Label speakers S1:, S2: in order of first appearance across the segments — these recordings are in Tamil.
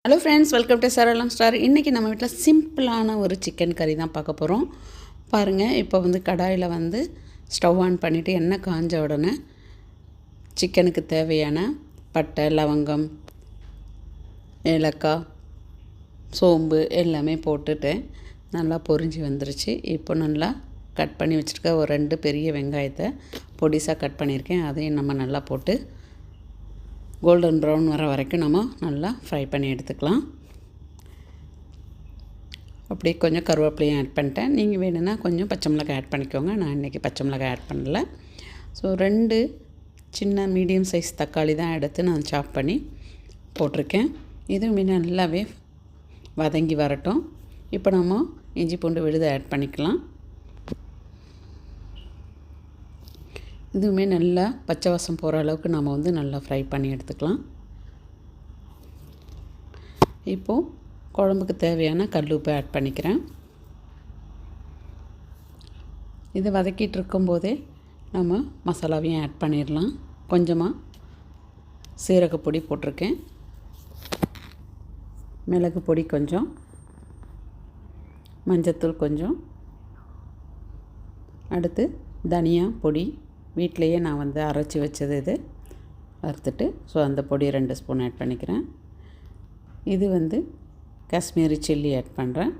S1: Hello friends, welcome to Saralam star. இன்றைக்கி நம்ம வீட்டில் சிம்பிளான ஒரு சிக்கன் கறி தான் பார்க்க போகிறோம். பாருங்கள், இப்போ கடாயில் ஸ்டவ் ஆன் பண்ணிவிட்டு எண்ணெய் காஞ்ச உடனே சிக்கனுக்கு தேவையான பட்டை, லவங்கம், ஏலக்காய், சோம்பு எல்லாமே போட்டுட்டு நல்லா பொரிஞ்சு வந்துருச்சு. இப்போ நல்லா கட் பண்ணி வச்சுருக்க ஒரு 2 பெரிய வெங்காயத்தை பொடிசாக கட் பண்ணியிருக்கேன். அதையும் நம்ம நல்லா போட்டு கோல்டன் ப்ரௌன் வர வரைக்கும் நம்ம நல்லா ஃப்ரை பண்ணி எடுத்துக்கலாம். அப்படியே கொஞ்சம் கருவேப்பிலையும் ஆட் பண்ணிட்டேன். நீங்கள் வேணும்னா கொஞ்சம் பச்சை மிளகாய் ஆட் பண்ணிக்கோங்க. நான் இன்றைக்கி பச்சை மிளகாய் ஆட் பண்ணல. ஸோ 2 சின்ன மீடியம் சைஸ் தக்காளி தான் எடுத்து நான் சாப் பண்ணி போட்டிருக்கேன். இதுவுமே நல்லாவே வதங்கி வரட்டும். இப்போ நம்ம இஞ்சி பூண்டு விழுதை ஆட் பண்ணிக்கலாம். இதுவுமே நல்லா பச்சை வாசம் போகிற அளவுக்கு நம்ம நல்லா ஃப்ரை பண்ணி எடுத்துக்கலாம். இப்போது குழம்புக்கு தேவையான கல் உப்பு ஆட் பண்ணிக்கிறேன். இதை வதக்கிட்டு இருக்கும்போதே நம்ம மசாலாவையும் ஆட் பண்ணிடலாம். கொஞ்சமாக சீரகப்பொடி போட்டிருக்கேன், மிளகு பொடி கொஞ்சம், மஞ்சத்தூள் கொஞ்சம், அடுத்து தனியா பொடி வீட்டிலையே நான் அரைச்சி வச்சது இது வறுத்துட்டு, ஸோ அந்த பொடி 2 ஸ்பூன் ஆட் பண்ணிக்கிறேன். இது காஷ்மீரி சில்லி ஆட் பண்ணுறேன்.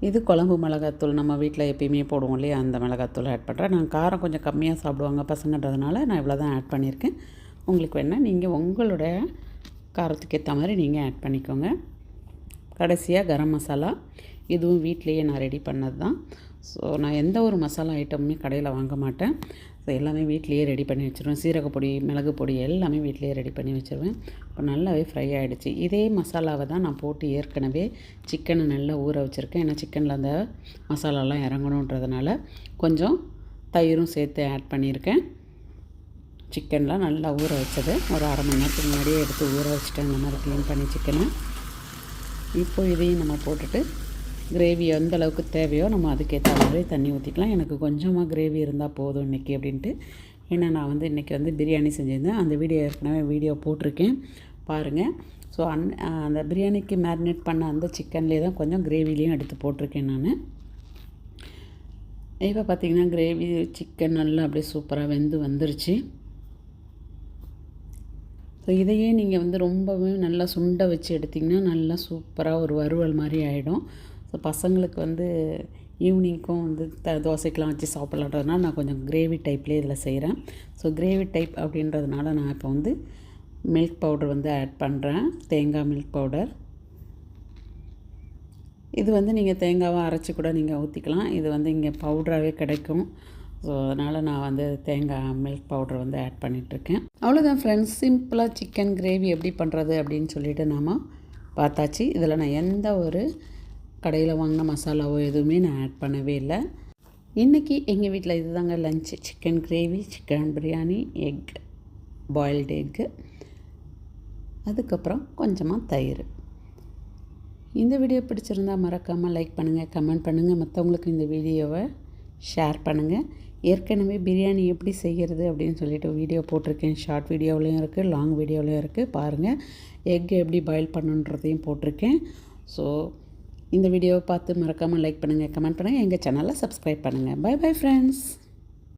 S1: இது குழம்பு மிளகாத்தூள், நம்ம வீட்டில் எப்பயுமே போடுவோம் இல்லையா, அந்த மிளகாத்தூள் ஆட் பண்ணுறேன். நான் காரம் கொஞ்சம் கம்மியாக சாப்பிடுவாங்க பசங்கன்றதுனால நான் இவ்வளோ தான் ஆட் பண்ணியிருக்கேன். உங்களுக்கு வேணால் நீங்கள் உங்களுடைய காரத்துக்கு ஏற்ற மாதிரி நீங்கள் ஆட் பண்ணிக்கோங்க. கடைசியாக கரம் மசாலா, இதுவும் வீட்டிலையே நான் ரெடி பண்ணது தான். ஸோ நான் எந்த ஒரு மசாலா ஐட்டமுமே கடையில் வாங்க மாட்டேன். ஸோ எல்லாமே வீட்டிலையே ரெடி பண்ணி வச்சுருவேன். சீரகப்பொடி, மிளகு பொடி எல்லாமே வீட்டிலையே ரெடி பண்ணி வச்சுருவேன். இப்போ நல்லாவே ஃப்ரை ஆகிடுச்சு. இதே மசாலாவை தான் நான் போட்டு ஏற்கனவே சிக்கனை நல்லா ஊற வச்சுருக்கேன். ஏன்னா சிக்கனில் அந்த மசாலாலாம் இறங்கணுன்றதுனால கொஞ்சம் தயிரும் சேர்த்து ஆட் பண்ணியிருக்கேன். சிக்கன்லாம் நல்லா ஊற வச்சது ஒரு அரை மணி நேரத்துக்கு முன்னாடியே எடுத்து ஊற வச்சுட்டேன். இந்த மாதிரி க்ளீன் பண்ணி சிக்கனை இப்போது இதையும் நம்ம போட்டுட்டு கிரேவி எந்த அளவுக்கு தேவையோ நம்ம அதுக்கேற்ற மாதிரி தண்ணி ஊற்றிக்கலாம். எனக்கு கொஞ்சமாக கிரேவி இருந்தால் போதும் இன்றைக்கி அப்படின்ட்டு. ஏன்னா நான் இன்றைக்கி பிரியாணி செஞ்சுருந்தேன். அந்த வீடியோ போட்டிருக்கேன், பாருங்கள். ஸோ அந்த பிரியாணிக்கு மேரினேட் பண்ண அந்த சிக்கன்லேயே தான் கொஞ்சம் கிரேவிலையும் எடுத்து போட்டிருக்கேன் நான். இப்போ பார்த்திங்கன்னா கிரேவி சிக்கன் நல்லா அப்படியே சூப்பராக வெந்து வந்துருச்சு. ஸோ இதையே நீங்கள் ரொம்பவே நல்லா சுண்ட வச்சு எடுத்திங்கன்னா நல்லா சூப்பராக ஒரு வறுவல் மாதிரி ஆகிடும். ஸோ பசங்களுக்கு ஈவினிங்க்கும் தோசைக்கெலாம் வச்சு சாப்பிட்லான்றதுனால நான் கொஞ்சம் கிரேவி டைப்லேயே இதில் செய்கிறேன். ஸோ கிரேவி டைப் அப்படின்றதுனால நான் இப்போ மில்க் பவுடர் ஆட் பண்ணுறேன். தேங்காய் மில்க் பவுடர். இது நீங்கள் தேங்காவை அரைச்சி கூட நீங்கள் ஊற்றிக்கலாம். இது இங்கே பவுடராகவே கிடைக்கும். ஸோ அதனால் நான் தேங்காய் மில்க் பவுடர் ஆட் பண்ணிகிட்ருக்கேன். அவ்வளோதான் ஃப்ரெண்ட்ஸ், சிம்பிளாக சிக்கன் கிரேவி எப்படி பண்ணுறது அப்படின்னு சொல்லிவிட்டு நாம் பார்த்தாச்சு. இதில் நான் எந்த ஒரு கடையில் வாங்கின மசாலாவோ எதுவுமே நான் ஆட் பண்ணவே இல்லை. இன்றைக்கி எங்கள் வீட்டில் இது தாங்க lunch. Chicken gravy, chicken biryani, egg, boiled egg, அதுக்கப்புறம் கொஞ்சமாக தயிர். இந்த வீடியோ பிடிச்சிருந்தால் மறக்காமல் லைக் பண்ணுங்கள், கமெண்ட் பண்ணுங்கள், மற்றவங்களுக்கு இந்த வீடியோவை ஷேர் பண்ணுங்கள். ஏற்கனவே பிரியாணி எப்படி செய்கிறது அப்படின்னு சொல்லிட்டு வீடியோ போட்டிருக்கேன். ஷார்ட் வீடியோவிலையும் இருக்குது, லாங் வீடியோவிலையும் இருக்குது. பாருங்கள், எக் எப்படி பாயில் பண்ணுன்றதையும் போட்டிருக்கேன். ஸோ இந்த வீடியோவை பார்த்து மறக்காமல் லைக் பண்ணுங்கள், கமெண்ட் பண்ணுங்கள், எங்கள் சேனலை சப்ஸ்கிரைப் பண்ணுங்கள். Bye bye friends.